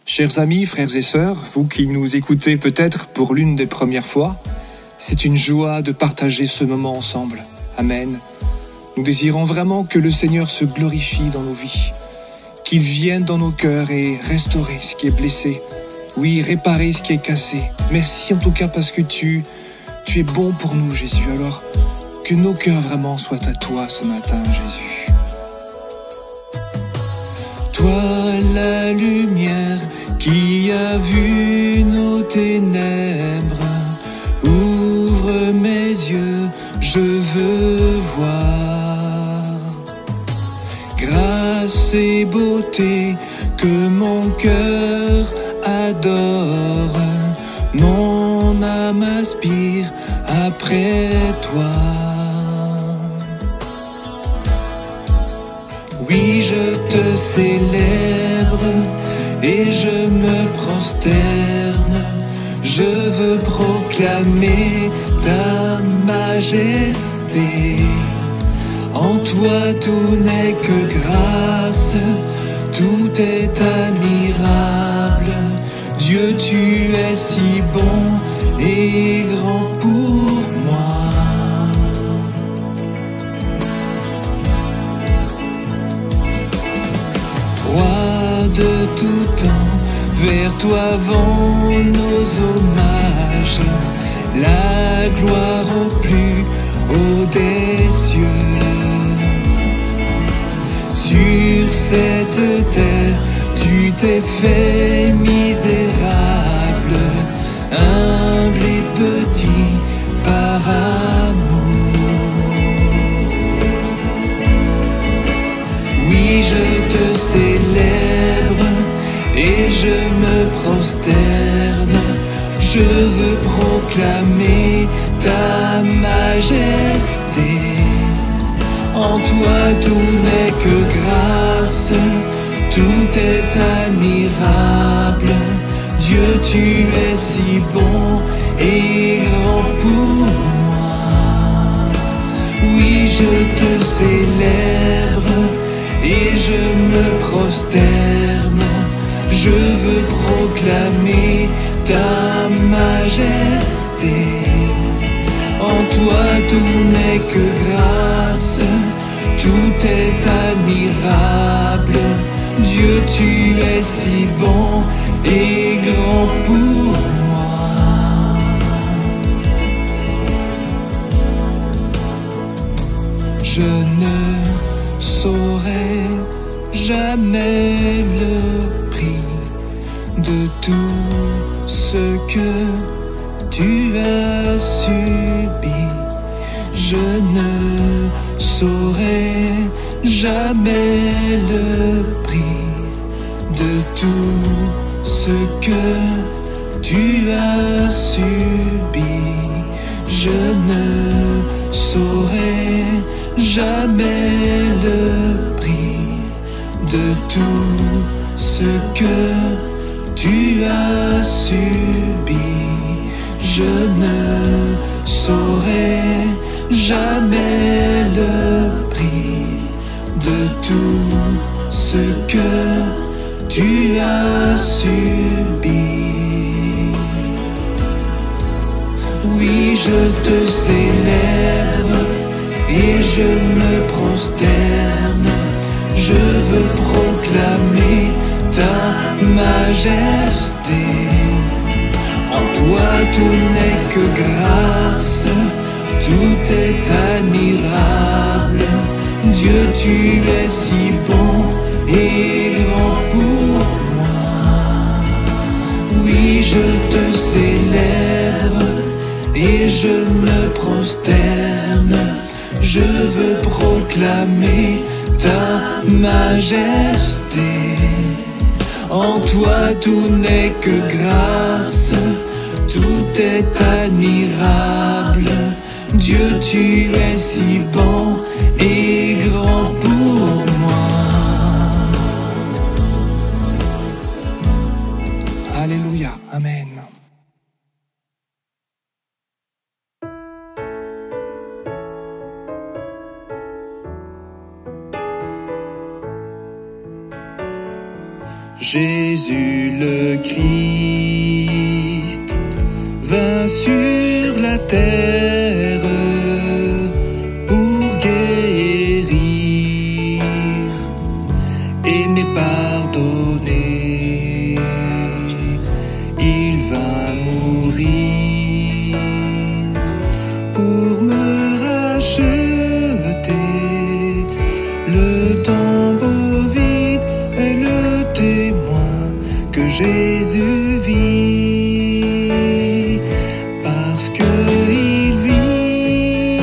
Chers amis, frères et sœurs, vous qui nous écoutez peut-être pour l'une des premières fois, c'est une joie de partager ce moment ensemble. Amen. Nous désirons vraiment que le Seigneur se glorifie dans nos vies, qu'il vienne dans nos cœurs et restaurer ce qui est blessé. Oui, réparer ce qui est cassé. Merci en tout cas parce que tu es bon pour nous, Jésus. Alors, que nos cœurs vraiment soient à toi ce matin, Jésus. Toi, la lumière qui a vu nos ténèbres, ouvre mes yeux, je veux voir. Grâce et beauté que mon cœur adore, mon âme aspire après toi. Oui, je te célèbre et je me prosterne. Je veux proclamer ta majesté. En toi tout n'est que grâce, tout est admirable. Dieu, tu es si bon et grand pour moi. Roi de tout temps, vers toi vont nos hommages, la gloire au plus haut des cieux. Sur cette terre, tu t'es fait misérable, humble et petit par amour. Oui, je te célèbre et je me prosterne. Je veux proclamer ta majesté. En toi tout n'est que grâce, tout est admirable. Dieu, tu es si bon et grand pour moi. Oui, je te célèbre et je me prosterne. Je veux proclamer ta majesté. En toi tout n'est que grâce, tout est admirable. Dieu, tu es si bon et grand pour moi. Je ne saurais jamais le prix de tout ce que tu as subi. Je ne saurais jamais le prix de tout ce que tu as subi. Je ne saurais jamais le prix de tout ce que tu as subi. Je ne saurais jamais le prix de tout ce que tu as subi. Oui, je te célèbre et je me prosterne. Je veux proclamer ta majesté. En toi tout n'est que grâce, tout est admirable. Dieu, tu es si bon et grand pour moi. Oui, je te célèbre et je me prosterne. Je veux proclamer ta majesté. En toi tout n'est que grâce, tout est admirable. Dieu, tu es si bon et grand pour moi. Alléluia, amen. Jésus le Christ vint sur la terre pour guérir, aimer, pardonner. Il vint mourir pour me racheter. Le tombeau vide est le témoin que Jésus vit. Parce qu'il vit,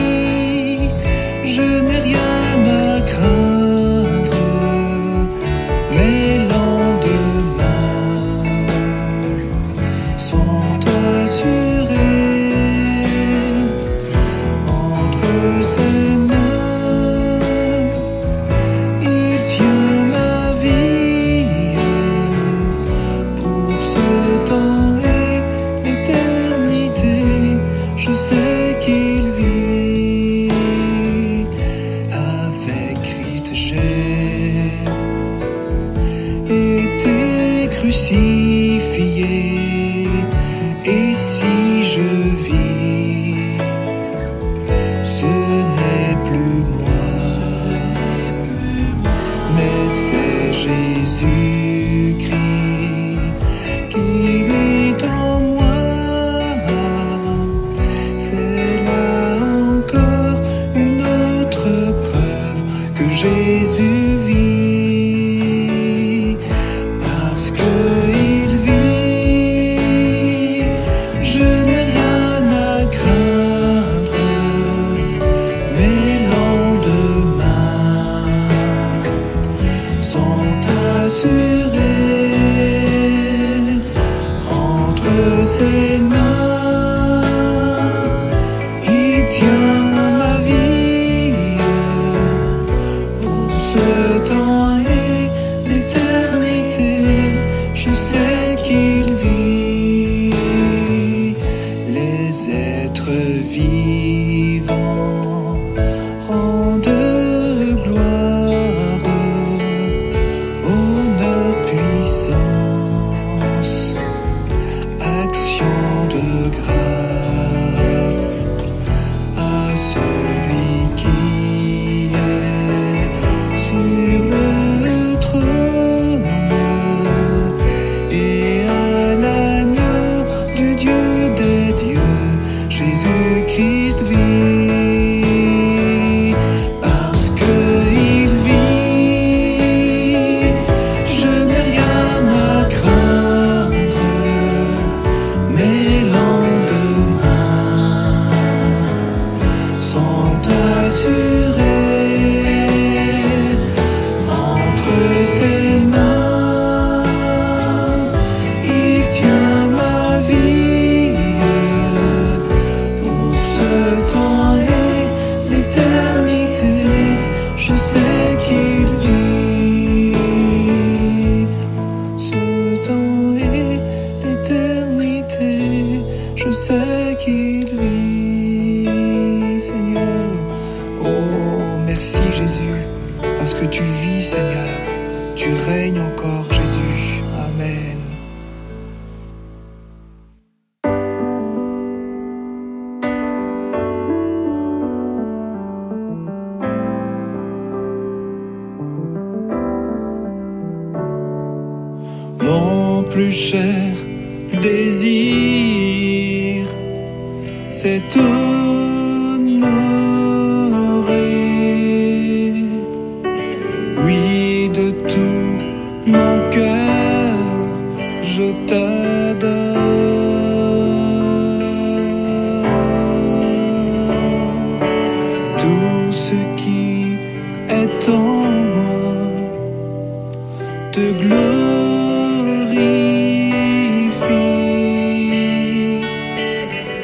je n'ai rien à craindre, mes lendemains sont assurés entre ses mains. Il tient ma vie pour ce temps et l'éternité. Je sais qu'il vit. Avec Christ j'ai été crucifié. Et si je vis, ce n'est plus moi, mais c'est Jésus-Christ qui vit en moi. C'est là encore une autre preuve que Jésus vit. Parce qu'il vit, je n'ai rien à craindre, mes lendemains sont assurés entre ses mains. Il tient ma vie pour ce temps et l'éternité. Je sais qu'il vit. Les êtres vivants rendent gloire, honneur, puissance, action de grâce à celui qui est sur le trône et à l'agneau du Dieu des dieux. Jésus-Christ vit. Parce qu'il vit, je n'ai rien à craindre, mes lendemains sont assurés entre ses mains. Il tient ma vie pour ce temps et l'éternité. Je sais qu'il vit. Ce temps et l'éternité, je sais qu'il vit, Seigneur. Oh, merci Jésus, parce que tu vis, Seigneur. Tu règnes encore, Jésus. Amen. Mon plus cher désir, c'est t'honorer. Oui, de tout mon cœur, je t'adore. Tout ce qui est en moi te glorifie.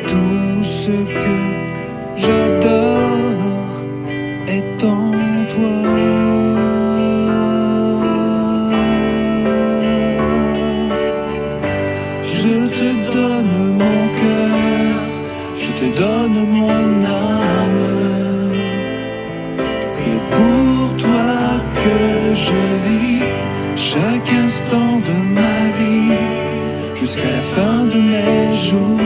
Tout ce que j'adore est en toi. Je te donne mon cœur, je te donne mon âme. C'est pour toi que je vis chaque instant de jusqu'à la fin de mes jours.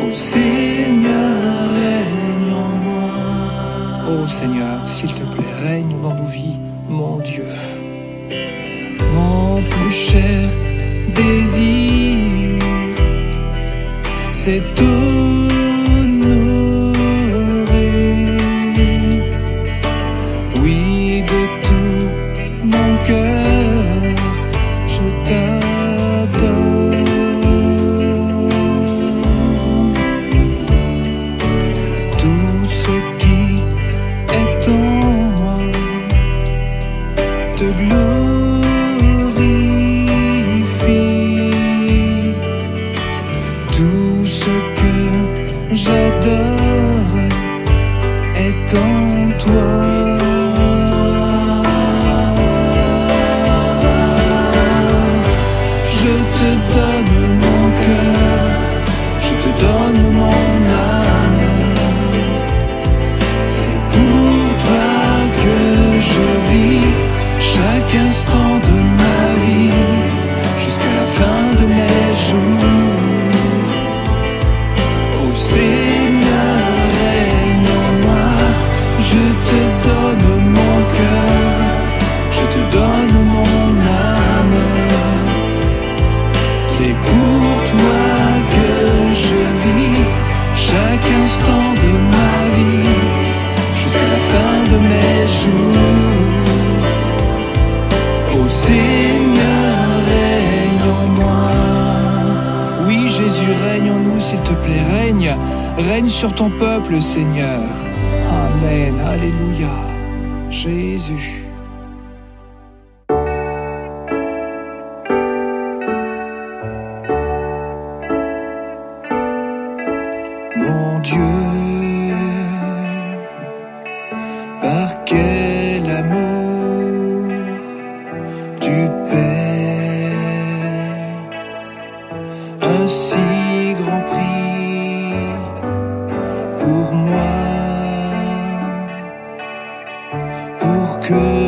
Ô Seigneur, règne en moi. Ô Seigneur, s'il te plaît, règne dans nos vies, mon Dieu. Mon plus cher désir, c'est t'honorer. Oui, de tout mon cœur, je t'adore. Tout ce qui est en moi te glorifie. Tout ce que j'adore est en toi. Je te donne mon cœur, je te donne mon âme. C'est pour toi que je vis chaque instant de ma vie, jusqu'à la fin de mes jours. Ô Seigneur, règne en moi. Je te donne mon cœur, je te donne mon âme. C'est pour toi que je vis chaque instant de ma vie, jusqu'à la fin de mes jours. Ô Seigneur, règne en moi. Oui, Jésus, règne en nous, s'il te plaît, règne. Règne sur ton peuple, Seigneur. Amen, alléluia. Jésus. Mon Dieu, par quel amour tu paies un si grand prix pour moi, pour que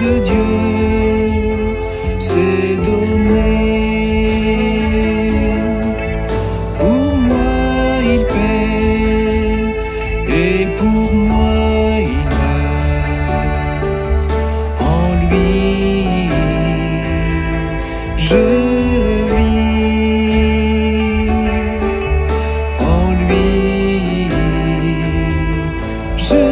de Dieu s'est donné. Pour moi il paie et pour moi il meurt. En lui je vis, en lui je vis.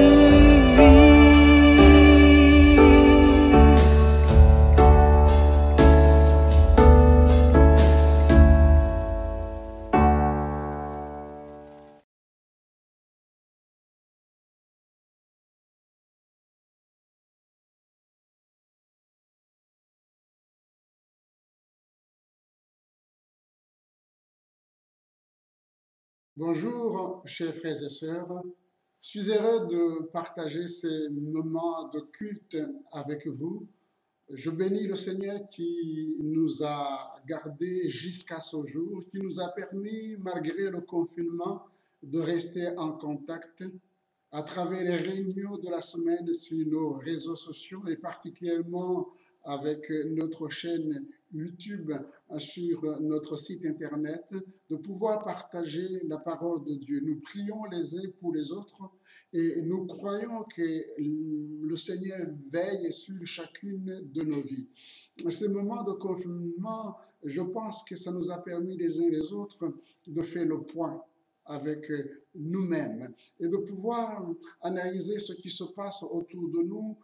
Bonjour, chers frères et sœurs. Je suis heureux de partager ces moments de culte avec vous. Je bénis le Seigneur qui nous a gardés jusqu'à ce jour, qui nous a permis, malgré le confinement, de rester en contact à travers les réunions de la semaine sur nos réseaux sociaux et particulièrement avec notre chaîne YouTube sur notre site internet, de pouvoir partager la parole de Dieu. Nous prions les uns pour les autres et nous croyons que le Seigneur veille sur chacune de nos vies. Ces moments de confinement, je pense que ça nous a permis les uns les autres de faire le point avec nous-mêmes et de pouvoir analyser ce qui se passe autour de nous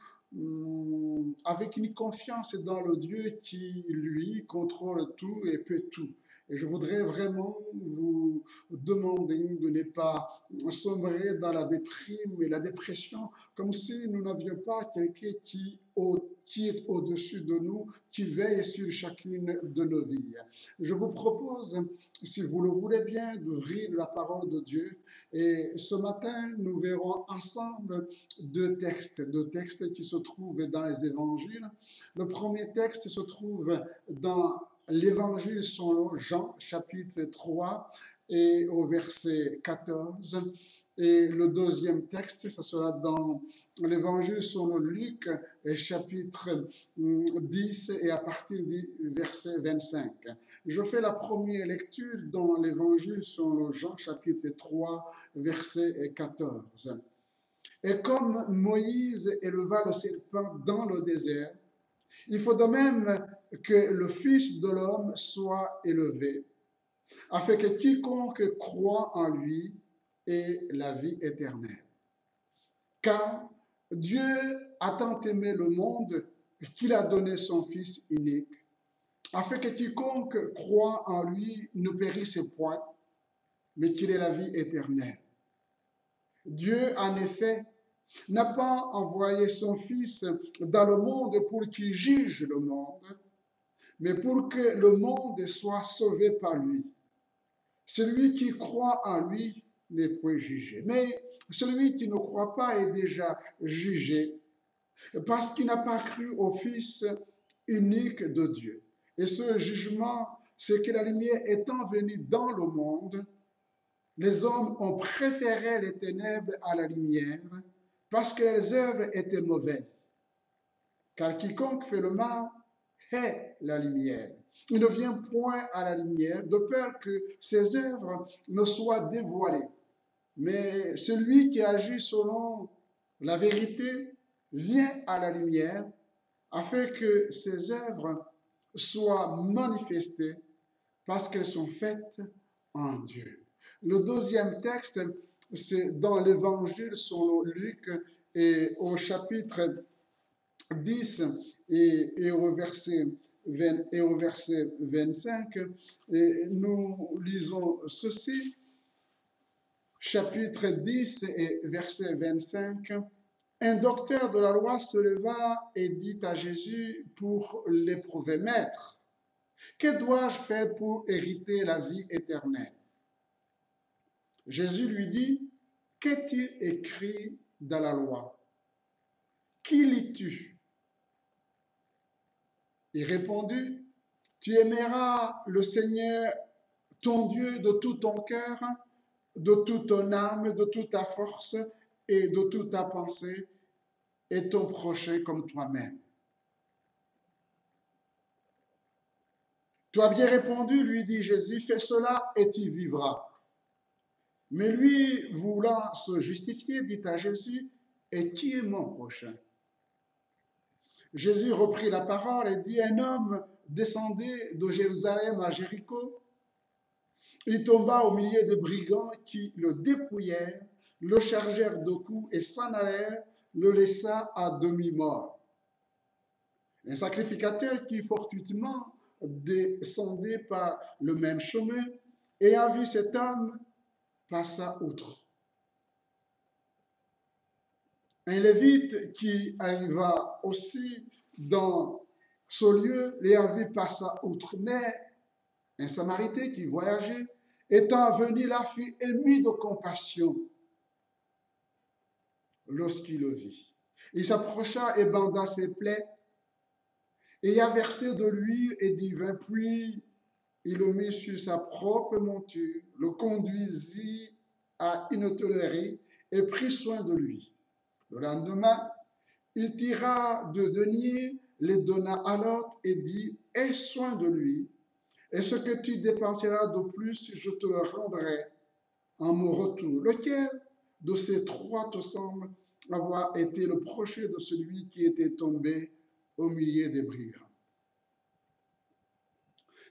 avec une confiance dans le Dieu qui, lui, contrôle tout et peut tout. Et je voudrais vraiment vous demander de ne pas sombrer dans la déprime et la dépression, comme si nous n'avions pas quelqu'un qui est au-dessus de nous, qui veille sur chacune de nos vies. Je vous propose, si vous le voulez bien, d'ouvrir la parole de Dieu. Et ce matin, nous verrons ensemble deux textes qui se trouvent dans les évangiles. Le premier texte se trouve dans l'évangile selon Jean, chapitre 3, et au verset 14. Et le deuxième texte, ça sera dans l'évangile selon Luc, chapitre 10, et à partir du verset 25. Je fais la première lecture dans l'évangile selon Jean, chapitre 3, verset 14. Et comme Moïse éleva le serpent dans le désert, il faut de même que le Fils de l'homme soit élevé, afin que quiconque croit en lui ait la vie éternelle. Car Dieu a tant aimé le monde qu'il a donné son Fils unique, afin que quiconque croit en lui ne périsse point, mais qu'il ait la vie éternelle. Dieu, en effet, n'a pas envoyé son Fils dans le monde pour qu'il juge le monde, mais pour que le monde soit sauvé par lui. Celui qui croit en lui n'est point jugé, mais celui qui ne croit pas est déjà jugé, parce qu'il n'a pas cru au Fils unique de Dieu. Et ce jugement, c'est que la lumière étant venue dans le monde, les hommes ont préféré les ténèbres à la lumière, parce que leurs œuvres étaient mauvaises. Car quiconque fait le mal hait la lumière. Il ne vient point à la lumière, de peur que ses œuvres ne soient dévoilées. Mais celui qui agit selon la vérité vient à la lumière, afin que ses œuvres soient manifestées, parce qu'elles sont faites en Dieu. Le deuxième texte, c'est dans l'évangile selon Luc, et au chapitre 10 et au verset 25, et nous lisons ceci, chapitre 10 et verset 25. Un docteur de la loi se leva et dit à Jésus pour l'éprouver, Maître, que dois-je faire pour hériter la vie éternelle? Jésus lui dit, qu'est-il écrit dans la loi? Qui lis-tu? Il répondit, tu aimeras le Seigneur, ton Dieu, de tout ton cœur, de toute ton âme, de toute ta force et de toute ta pensée, et ton prochain comme toi-même. Tu as bien répondu, lui dit Jésus, fais cela et tu vivras. Mais lui, voulant se justifier, dit à Jésus, et qui est mon prochain? Jésus reprit la parole et dit, un homme descendait de Jérusalem à Jéricho. Il tomba au milieu des brigands qui le dépouillèrent, le chargèrent de coups et s'en allèrent, le laissa à demi-mort. Un sacrificateur qui fortuitement descendait par le même chemin, ayant vu cet homme, passa outre. Un lévite qui arriva aussi dans ce lieu, l'ayant vu, passa outre. Mais un Samaritain qui voyageait, étant venu là, fut ému de compassion lorsqu'il le vit. Il s'approcha et banda ses plaies, ayant versé de l'huile et du vin, puis il le mit sur sa propre monture, le conduisit à une hôtellerie et prit soin de lui. Le lendemain, il tira 2 deniers, les donna à l'autre et dit, aie soin de lui, et ce que tu dépenseras de plus, je te le rendrai en mon retour. Lequel de ces 3 te semble avoir été le prochain de celui qui était tombé au milieu des brigands?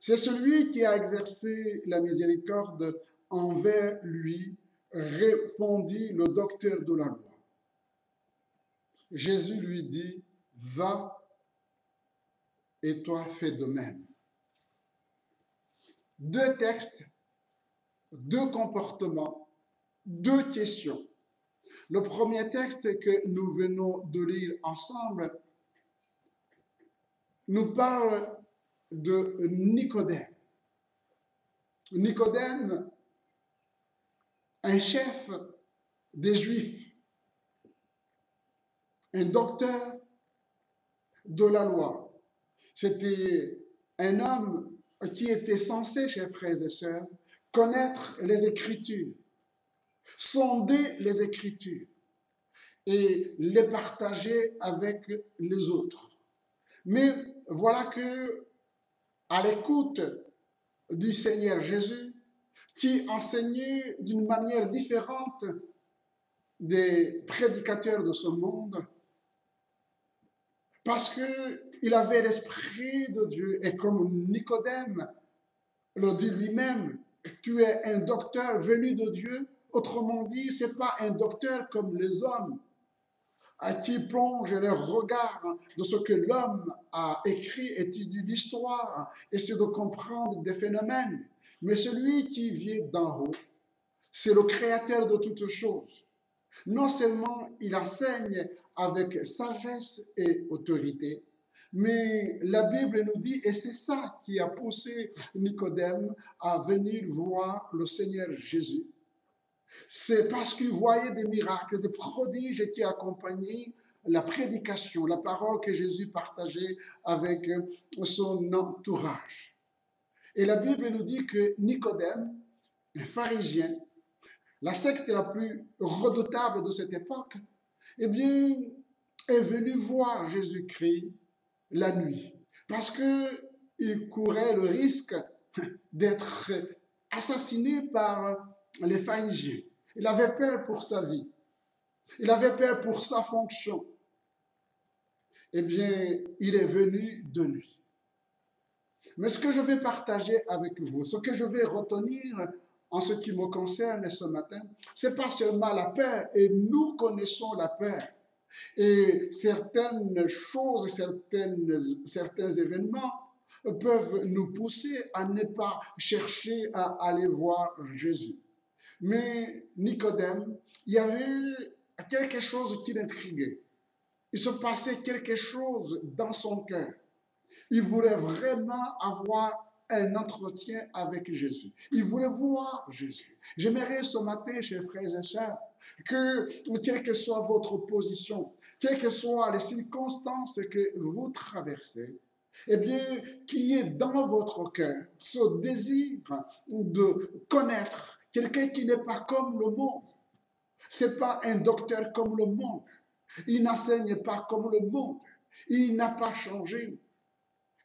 C'est celui qui a exercé la miséricorde envers lui, répondit le docteur de la loi. Jésus lui dit, va et toi fais de même. 2 textes, 2 comportements, 2 questions. Le premier texte que nous venons de lire ensemble nous parle de Nicodème. Nicodème, un chef des Juifs, un docteur de la loi. C'était un homme qui était censé, chers frères et sœurs, connaître les Écritures, sonder les Écritures et les partager avec les autres. Mais voilà que, à l'écoute du Seigneur Jésus, qui enseignait d'une manière différente des prédicateurs de ce monde, parce qu'il avait l'Esprit de Dieu, et comme Nicodème le dit lui-même, tu es un docteur venu de Dieu. Autrement dit, ce n'est pas un docteur comme les hommes à qui plonge le regard de ce que l'homme a écrit, étudie l'histoire, essaie de comprendre des phénomènes. Mais celui qui vient d'en haut, c'est le créateur de toutes choses. Non seulement il enseigne avec sagesse et autorité, mais la Bible nous dit, et c'est ça qui a poussé Nicodème à venir voir le Seigneur Jésus. C'est parce qu'il voyait des miracles, des prodiges qui accompagnaient la prédication, la parole que Jésus partageait avec son entourage. Et la Bible nous dit que Nicodème, un pharisien, la secte la plus redoutable de cette époque, eh bien, est venu voir Jésus-Christ la nuit, parce qu'il courait le risque d'être assassiné par les pharisiens. Il avait peur pour sa vie. Il avait peur pour sa fonction. Eh bien, il est venu de nuit. Mais ce que je vais partager avec vous, ce que je vais retenir en ce qui me concerne ce matin, c'est pas seulement la peur, et nous connaissons la peur. Et certaines choses, certains événements peuvent nous pousser à ne pas chercher à aller voir Jésus. Mais Nicodème, il y avait quelque chose qui l'intriguait. Il se passait quelque chose dans son cœur. Il voulait vraiment avoir un entretien avec Jésus. Il voulait voir Jésus. J'aimerais ce matin, chers frères et sœurs, que quelle que soit votre position, quelles que soient les circonstances que vous traversez, eh bien, qu'il y ait dans votre cœur ce désir de connaître quelqu'un qui n'est pas comme le monde. Ce n'est pas un docteur comme le monde. Il n'enseigne pas comme le monde. Il n'a pas changé.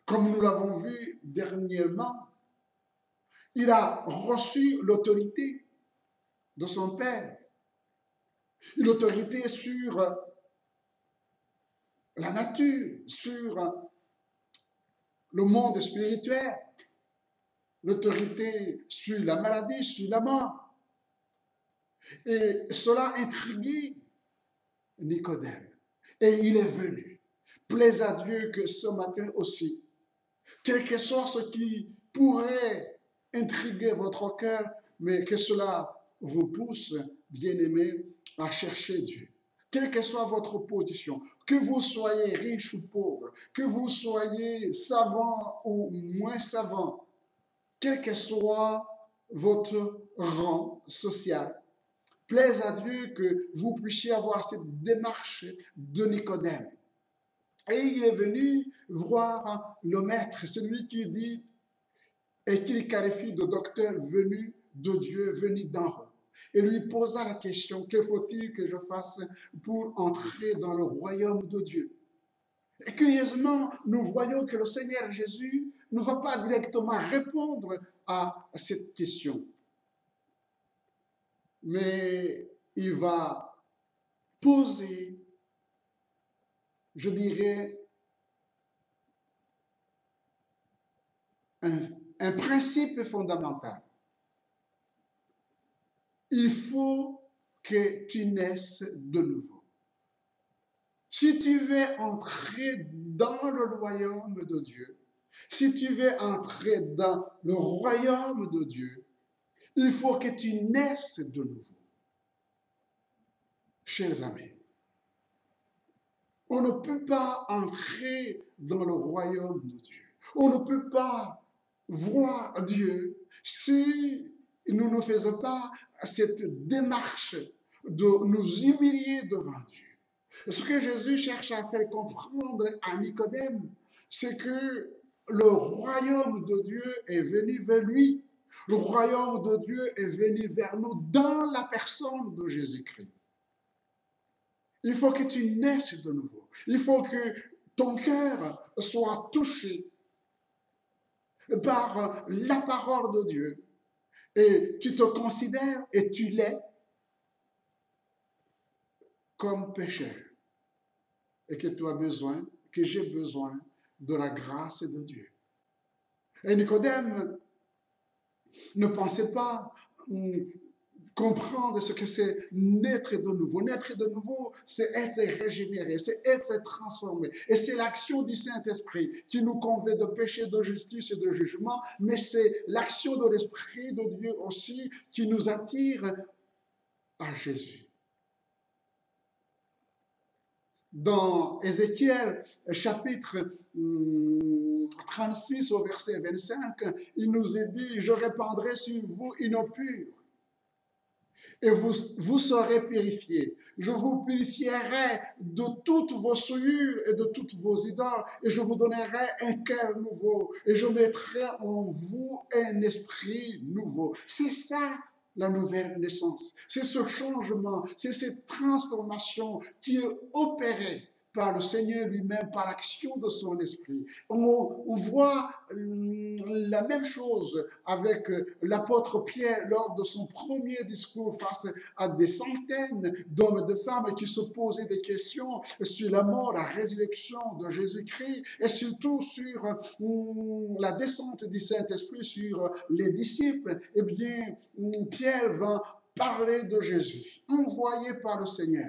Comme nous l'avons vu dernièrement, il a reçu l'autorité de son Père, une autorité sur la nature, sur le monde spirituel, l'autorité sur la maladie, sur la mort. Et cela intriguait Nicodème. Et il est venu. Plaise à Dieu que ce matin aussi, quel que soit ce qui pourrait intriguer votre cœur, mais que cela vous pousse, bien-aimés, à chercher Dieu. Quelle que soit votre position, que vous soyez riche ou pauvre, que vous soyez savant ou moins savant, quel que soit votre rang social, plaise à Dieu que vous puissiez avoir cette démarche de Nicodème. Et il est venu voir le maître, celui qui dit et qu'il qualifie de docteur venu de Dieu, venu d'en haut. Et lui posa la question, que faut-il que je fasse pour entrer dans le royaume de Dieu? Et curieusement, nous voyons que le Seigneur Jésus ne va pas directement répondre à cette question. Mais il va poser, je dirais, un principe fondamental. Il faut que tu naisses de nouveau. Si tu veux entrer dans le royaume de Dieu, si tu veux entrer dans le royaume de Dieu, il faut que tu naisses de nouveau. Chers amis, on ne peut pas entrer dans le royaume de Dieu. On ne peut pas voir Dieu si nous ne faisons pas cette démarche de nous humilier devant Dieu. Ce que Jésus cherche à faire comprendre à Nicodème, c'est que le royaume de Dieu est venu vers lui. Le royaume de Dieu est venu vers nous dans la personne de Jésus-Christ. Il faut que tu naisses de nouveau. Il faut que ton cœur soit touché par la parole de Dieu. Et tu te considères, et tu l'es, comme pécheur. Et que tu as besoin, que j'ai besoin de la grâce de Dieu. Et Nicodème ne pensait pas comprendre ce que c'est naître de nouveau. Naître de nouveau, c'est être régénéré, c'est être transformé. Et c'est l'action du Saint-Esprit qui nous convainc de péché, de justice et de jugement, mais c'est l'action de l'Esprit de Dieu aussi qui nous attire à Jésus. Dans Ézéchiel, chapitre 36 au verset 25, il nous est dit, « Je répandrai sur vous une eau pure, et vous serez purifiés. Je vous purifierai de toutes vos souillures et de toutes vos idoles, et je vous donnerai un cœur nouveau, et je mettrai en vous un esprit nouveau. » C'est ça la nouvelle naissance. C'est ce changement, c'est cette transformation qui est opérée par le Seigneur lui-même, par l'action de son esprit. On voit la même chose avec l'apôtre Pierre lors de son premier discours face à des centaines d'hommes et de femmes qui se posaient des questions sur la mort, la résurrection de Jésus-Christ et surtout sur la descente du Saint-Esprit sur les disciples. Eh bien, Pierre va parler de Jésus, envoyé par le Seigneur,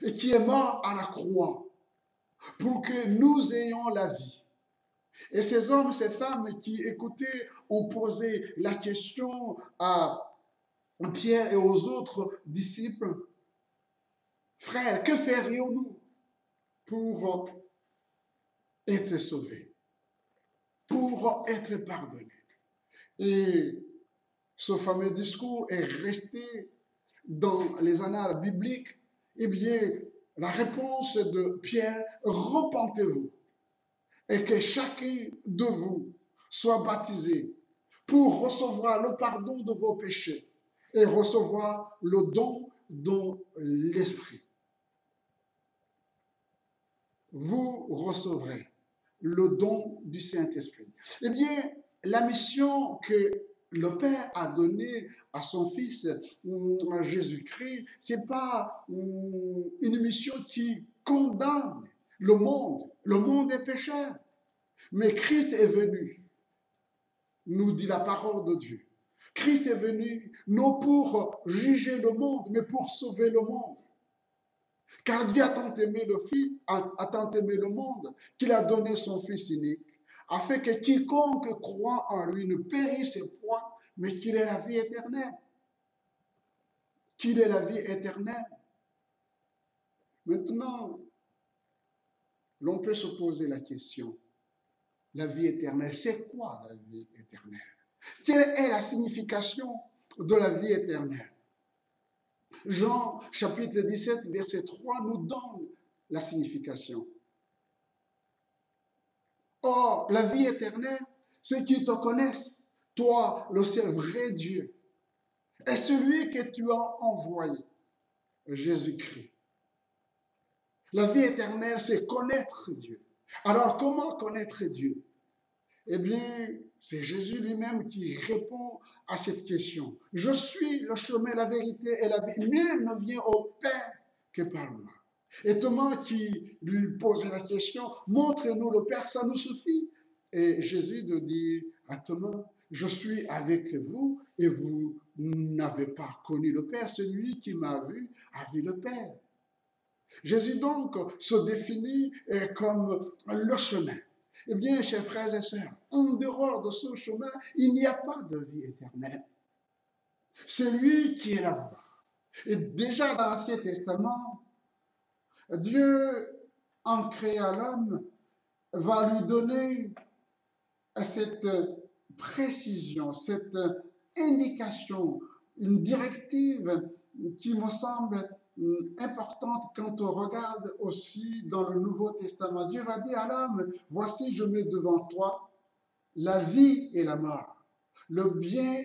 et qui est mort à la croix pour que nous ayons la vie. Et ces hommes, ces femmes qui écoutaient ont posé la question à Pierre et aux autres disciples, « Frères, que ferions-nous pour être sauvés, pour être pardonnés ?» Et ce fameux discours est resté dans les annales bibliques. Eh bien, la réponse de Pierre, « Repentez-vous et que chacun de vous soit baptisé pour recevoir le pardon de vos péchés et recevoir le don de l'Esprit. Vous recevrez le don du Saint-Esprit. Eh bien, la mission que le Père a donnée à son Fils Jésus-Christ, ce n'est pas une mission qui condamne le monde. Le monde est pécheur. Mais Christ est venu, nous dit la parole de Dieu. Christ est venu non pour juger le monde, mais pour sauver le monde. Car Dieu a tant aimé le monde, qu'il a donné son Fils unique, afin que quiconque croit en lui ne périsse point, mais qu'il ait la vie éternelle. Qu'il ait la vie éternelle. Maintenant, l'on peut se poser la question, la vie éternelle, c'est quoi la vie éternelle? Quelle est la signification de la vie éternelle? Jean chapitre 17, verset 3 nous donne la signification. Or, la vie éternelle, ceux qui te connaissent, toi, le seul vrai Dieu, et celui que tu as envoyé, Jésus-Christ. La vie éternelle, c'est connaître Dieu. Alors, comment connaître Dieu? Eh bien, c'est Jésus lui-même qui répond à cette question. Je suis le chemin, la vérité et la vie. Nul ne vient au Père que par moi. Et Thomas qui lui posait la question, montre-nous le Père, ça nous suffit. Et Jésus lui dit à Thomas, je suis avec vous et vous n'avez pas connu le Père. Celui qui m'a vu a vu le Père. Jésus donc se définit comme le chemin. Eh bien, chers frères et sœurs, en dehors de ce chemin, il n'y a pas de vie éternelle. C'est lui qui est la voie. Et déjà dans l'Ancien Testament, Dieu, en créant l'homme, va lui donner cette précision, cette indication, une directive qui me semble importante quand on regarde aussi dans le Nouveau Testament. Dieu va dire à l'homme, voici je mets devant toi la vie et la mort, le bien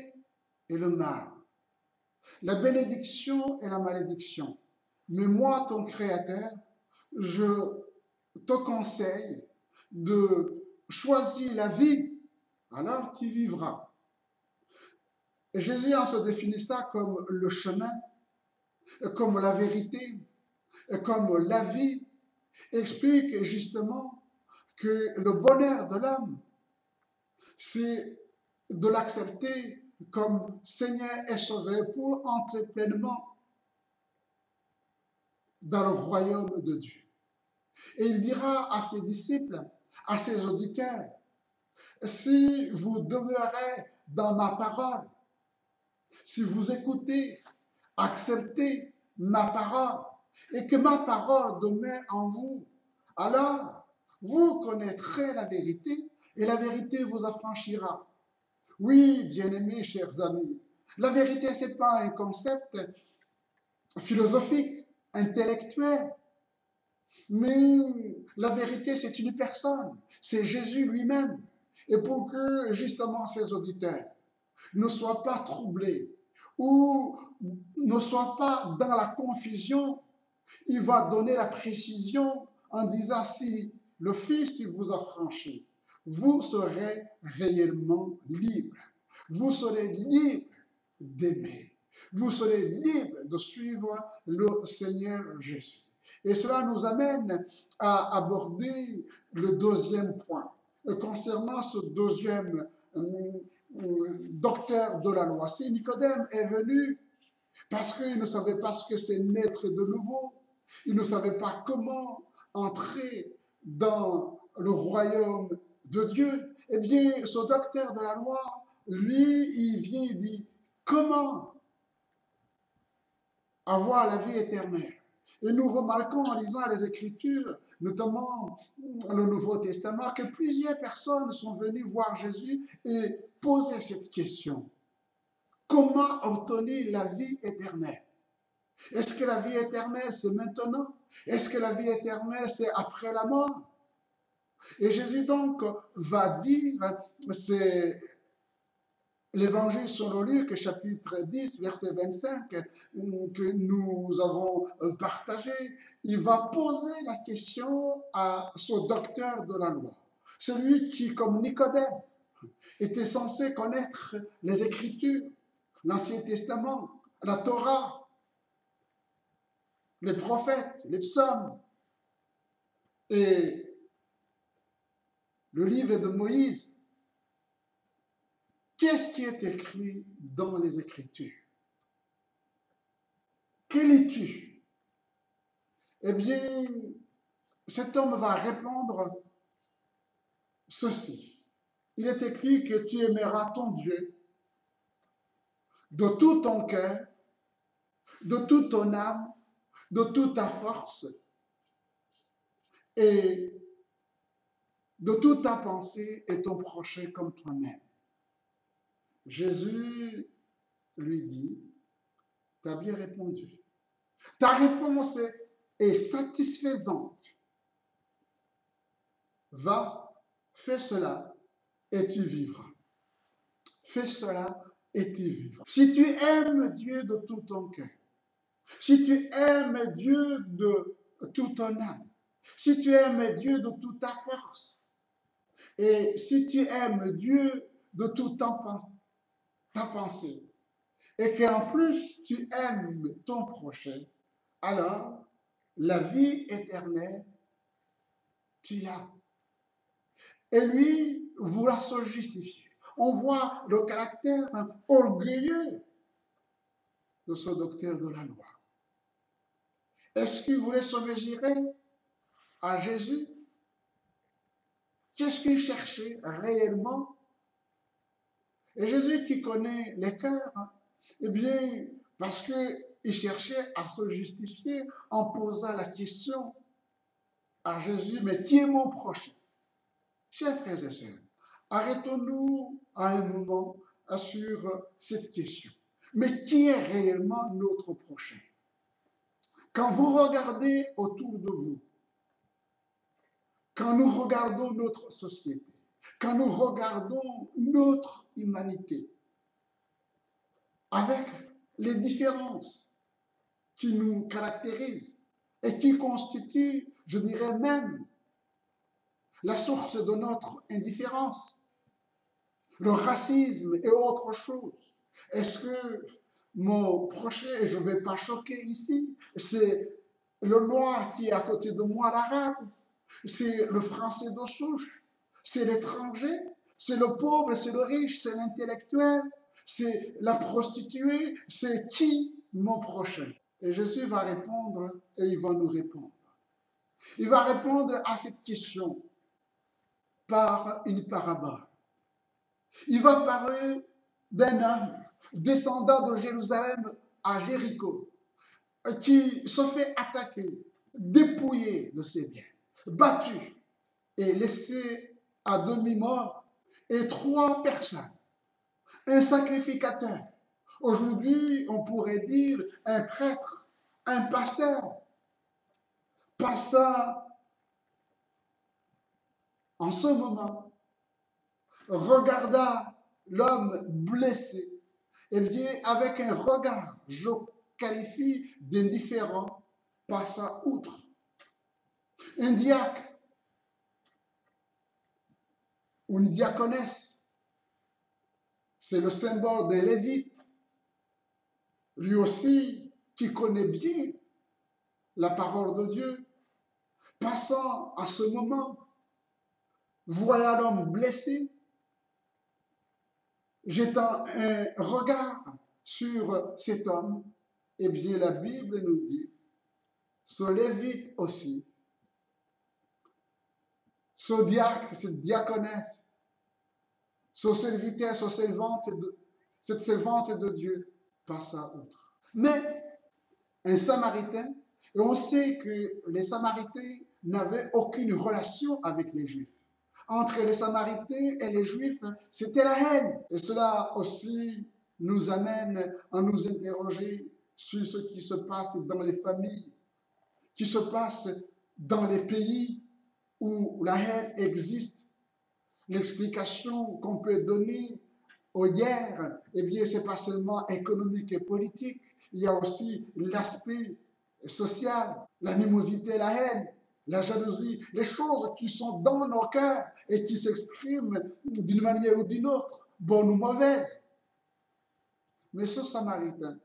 et le mal, la bénédiction et la malédiction. Mais moi, ton Créateur, je te conseille de choisir la vie, alors tu vivras. Et Jésus en se définissant comme le chemin, comme la vérité, comme la vie, explique justement que le bonheur de l'homme, c'est de l'accepter comme Seigneur et Sauveur pour entrer pleinement dans le royaume de Dieu. Et il dira à ses disciples, à ses auditeurs, si vous demeurez dans ma parole, si vous écoutez, acceptez ma parole, et que ma parole demeure en vous, alors vous connaîtrez la vérité, et la vérité vous affranchira. Oui, bien-aimés, chers amis, la vérité, ce n'est pas un concept philosophique, intellectuel, mais la vérité, c'est une personne, c'est Jésus lui-même. Et pour que, justement, ses auditeurs ne soient pas troublés ou ne soient pas dans la confusion, il va donner la précision en disant, si le Fils vous affranchit, vous serez réellement libre. Vous serez libre d'aimer. Vous serez libre de suivre le Seigneur Jésus. Et cela nous amène à aborder le deuxième point. Concernant ce deuxième docteur de la loi, si Nicodème est venu parce qu'il ne savait pas ce que c'est naître de nouveau, il ne savait pas comment entrer dans le royaume de Dieu, eh bien, ce docteur de la loi, lui, il vient et dit, comment avoir la vie éternelle? Et nous remarquons en lisant les Écritures, notamment le Nouveau Testament, que plusieurs personnes sont venues voir Jésus et poser cette question. Comment obtenir la vie éternelle? Est-ce que la vie éternelle, c'est maintenant? Est-ce que la vie éternelle, c'est après la mort? Et Jésus donc va dire, c'est l'Évangile selon Luc, chapitre 10, verset 25, que nous avons partagé, il va poser la question à ce docteur de la loi. celui qui, comme Nicodème, était censé connaître les Écritures, l'Ancien Testament, la Torah, les prophètes, les psaumes et le livre de Moïse. Qu'est-ce qui est écrit dans les Écritures? Que lis-tu? Eh bien, cet homme va répondre ceci. Il est écrit que tu aimeras ton Dieu de tout ton cœur, de toute ton âme, de toute ta force et de toute ta pensée et ton prochain comme toi-même. Jésus lui dit, tu as bien répondu. Ta réponse est satisfaisante. Va, fais cela et tu vivras. Fais cela et tu vivras. Si tu aimes Dieu de tout ton cœur, si tu aimes Dieu de toute ton âme, si tu aimes Dieu de toute ta force, et si tu aimes Dieu de toute ta pensée, et qu'en plus tu aimes ton prochain, alors la vie éternelle, tu l'as. Et lui voulait se justifier. On voit le caractère orgueilleux de ce docteur de la loi. Est-ce qu'il voulait se mesurer à Jésus? Qu'est-ce qu'il cherchait réellement? Et Jésus qui connaît les cœurs, eh bien, parce qu'il cherchait à se justifier en posant la question à Jésus, mais qui est mon prochain? Chers frères et sœurs, arrêtons-nous à un moment sur cette question. Mais qui est réellement notre prochain? Quand vous regardez autour de vous, quand nous regardons notre société, quand nous regardons notre humanité, avec les différences qui nous caractérisent et qui constituent, je dirais même, la source de notre indifférence, le racisme et autre chose. Est-ce que mon prochain, et je ne vais pas choquer ici, c'est le noir qui est à côté de moi, l'arabe, c'est le français de souche, c'est l'étranger, c'est le pauvre, c'est le riche, c'est l'intellectuel, c'est la prostituée, c'est qui mon prochain? Et Jésus va répondre et il va nous répondre. Il va répondre à cette question par une parabole. Il va parler d'un homme descendant de Jérusalem à Jéricho qui se fait attaquer, dépouillé de ses biens, battu et laissé à demi-mort, et 3 personnes, un sacrificateur, aujourd'hui on pourrait dire un prêtre, un pasteur, passant en ce moment, regarda l'homme blessé, et bien avec un regard, je qualifie d'indifférent, passa outre. Un diacre ou une diaconesse, c'est le symbole des Lévites, lui aussi qui connaît bien la parole de Dieu, passant à ce moment, voyant l'homme blessé, jetant un regard sur cet homme, eh bien la Bible nous dit, ce Lévite aussi, ce diacre, cette diaconesse, ce serviteur, cette servante de Dieu passa outre. Mais un Samaritain, et on sait que les Samaritains n'avaient aucune relation avec les Juifs. Entre les Samaritains et les Juifs, c'était la haine. Et cela aussi nous amène à nous interroger sur ce qui se passe dans les familles, qui se passe dans les pays où la haine existe. L'explication qu'on peut donner aux guerres, eh bien, c'est pas seulement économique et politique, il y a aussi l'aspect social, l'animosité, la haine, la jalousie, les choses qui sont dans nos cœurs et qui s'expriment d'une manière ou d'une autre, bonne ou mauvaise. Mais ce Samaritain,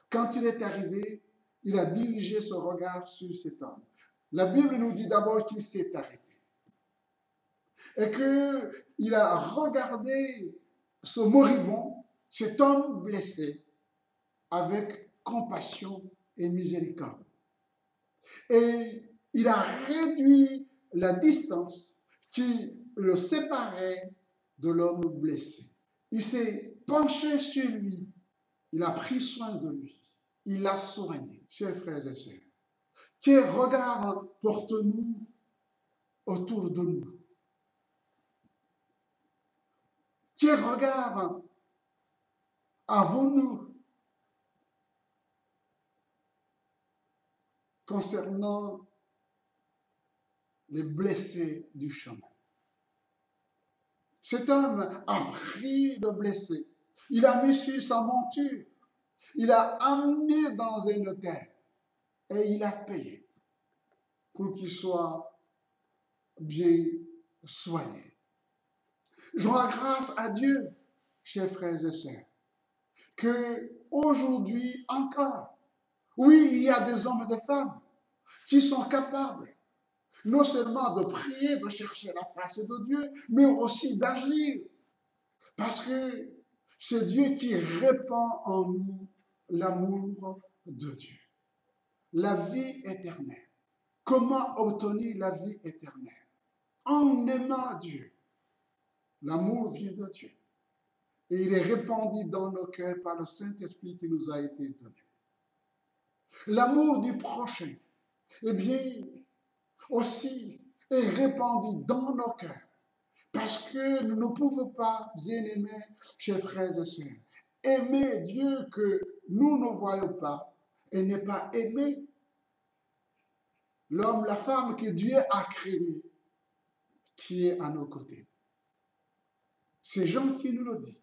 quand il est arrivé, il a dirigé son regard sur cet homme. La Bible nous dit d'abord qu'il s'est arrêté et qu'il a regardé ce moribond, cet homme blessé, avec compassion et miséricorde. Et il a réduit la distance qui le séparait de l'homme blessé. Il s'est penché sur lui, il a pris soin de lui, il l'a soigné. Chers frères et sœurs, quel regard portons-nous autour de nous? Quel regard avons-nous concernant les blessés du chemin? Cet homme a pris le blessé, il a mis sur sa monture, il a amené dans un hôtel et il a payé pour qu'il soit bien soigné. Je rends grâce à Dieu, chers frères et sœurs, que aujourd'hui encore, oui, il y a des hommes et des femmes qui sont capables non seulement de prier, de chercher la face de Dieu, mais aussi d'agir. Parce que c'est Dieu qui répand en nous l'amour de Dieu. La vie éternelle. Comment obtenir la vie éternelle? En aimant Dieu. L'amour vient de Dieu. Et il est répandu dans nos cœurs par le Saint-Esprit qui nous a été donné. L'amour du prochain, eh bien, aussi est répandu dans nos cœurs. Parce que nous ne pouvons pas, bien aimer, chers frères et sœurs, aimer Dieu que nous ne voyons pas et ne pas aimer l'homme, la femme que Dieu a créé, qui est à nos côtés. C'est Jean qui nous le dit.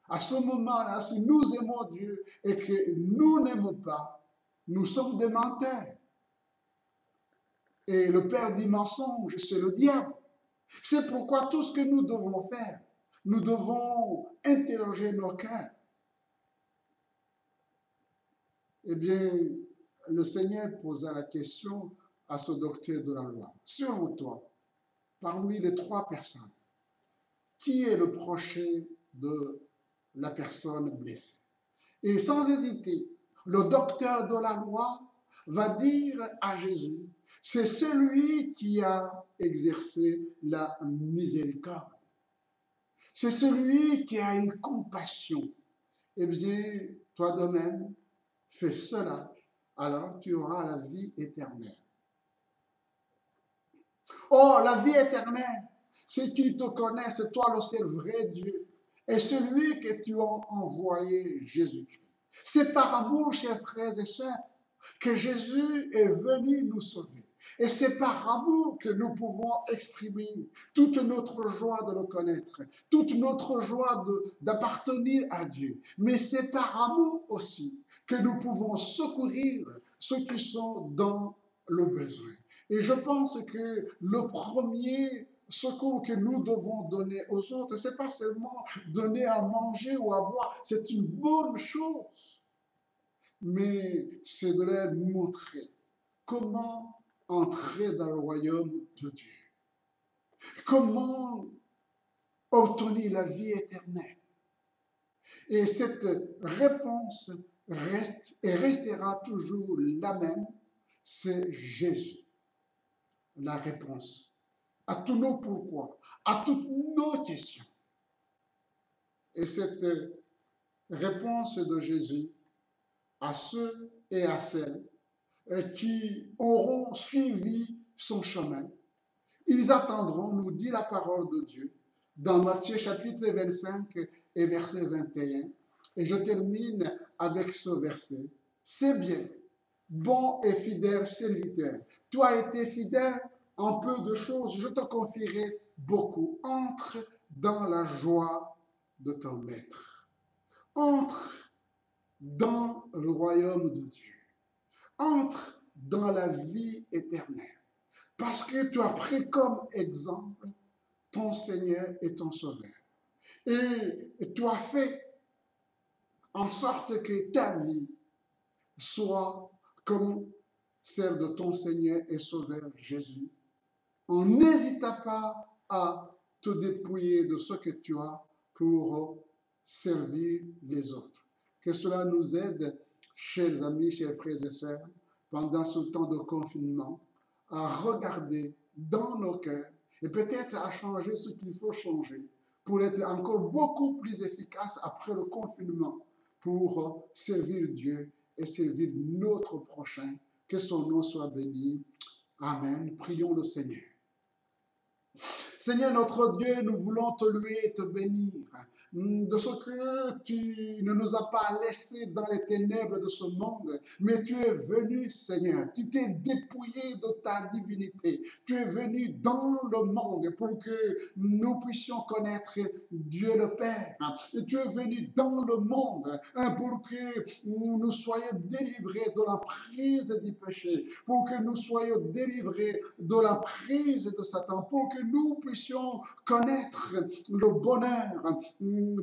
À ce moment-là, si nous aimons Dieu et que nous n'aimons pas, nous sommes des menteurs. Et le père du mensonge, c'est le diable. C'est pourquoi tout ce que nous devons faire, nous devons interroger nos cœurs. Eh bien, le Seigneur posa la question à ce docteur de la loi. Selon toi, parmi les 3 personnes, qui est le prochain de la personne blessée? Et sans hésiter, le docteur de la loi va dire à Jésus, c'est celui qui a exercé la miséricorde. C'est celui qui a eu compassion. Eh bien, toi de même, fais cela, alors tu auras la vie éternelle. Oh, la vie éternelle, c'est qu'il te connaisse, toi le seul vrai Dieu, et celui que tu as envoyé, Jésus-Christ. C'est par amour, chers frères et sœurs, que Jésus est venu nous sauver. Et c'est par amour que nous pouvons exprimer toute notre joie de le connaître, toute notre joie d'appartenir à Dieu. Mais c'est par amour aussi que nous pouvons secourir ceux qui sont dans le besoin. Et je pense que le premier secours que nous devons donner aux autres, ce n'est pas seulement donner à manger ou à boire, c'est une bonne chose. Mais c'est de leur montrer comment entrer dans le royaume de Dieu. Comment obtenir la vie éternelle. Et cette réponse reste et restera toujours la même, c'est Jésus. La réponse à tous nos pourquoi, à toutes nos questions. Et cette réponse de Jésus à ceux et à celles qui auront suivi son chemin, ils attendront, nous dit la parole de Dieu, dans Matthieu chapitre 25 et verset 21. Et je termine avec ce verset. C'est bien, bon et fidèle serviteur. Tu as été fidèle en peu de choses, je te confierai beaucoup. Entre dans la joie de ton maître. Entre dans le royaume de Dieu. Entre dans la vie éternelle. parce que tu as pris comme exemple ton Seigneur et ton Sauveur. Et tu as fait en sorte que ta vie soit comme celle de ton Seigneur et Sauveur Jésus. On n'hésita pas à te dépouiller de ce que tu as pour servir les autres. Que cela nous aide, chers amis, chers frères et sœurs, pendant ce temps de confinement, à regarder dans nos cœurs et peut-être à changer ce qu'il faut changer pour être encore beaucoup plus efficace après le confinement pour servir Dieu et servir notre prochain. Que son nom soit béni. Amen. Prions le Seigneur. Seigneur notre Dieu, nous voulons te louer et te bénir de ce que tu ne nous as pas laissés dans les ténèbres de ce monde, mais tu es venu, Seigneur, tu t'es dépouillé de ta divinité, tu es venu dans le monde pour que nous puissions connaître Dieu le Père, et tu es venu dans le monde pour que nous soyons délivrés de la prise du péché, pour que nous soyons délivrés de la prise de Satan, pour que nous puissions connaître le bonheur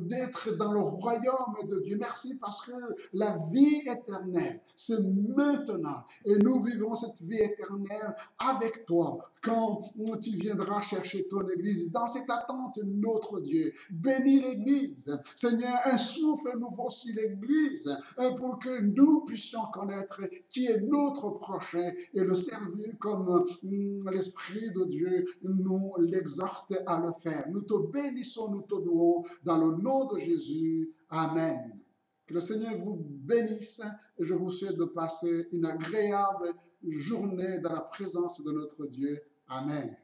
d'être dans le royaume de Dieu. Merci parce que la vie éternelle, c'est maintenant. Et nous vivons cette vie éternelle avec toi quand tu viendras chercher ton Église. Dans cette attente, notre Dieu, bénis l'Église. Seigneur, un souffle nouveau sur l'Église pour que nous puissions connaître qui est notre prochain et le servir comme l'Esprit de Dieu nous l'exhorte à le faire. Nous te bénissons, nous te louons dans le nom de Jésus. Amen. Que le Seigneur vous bénisse et je vous souhaite de passer une agréable journée dans la présence de notre Dieu. Amen.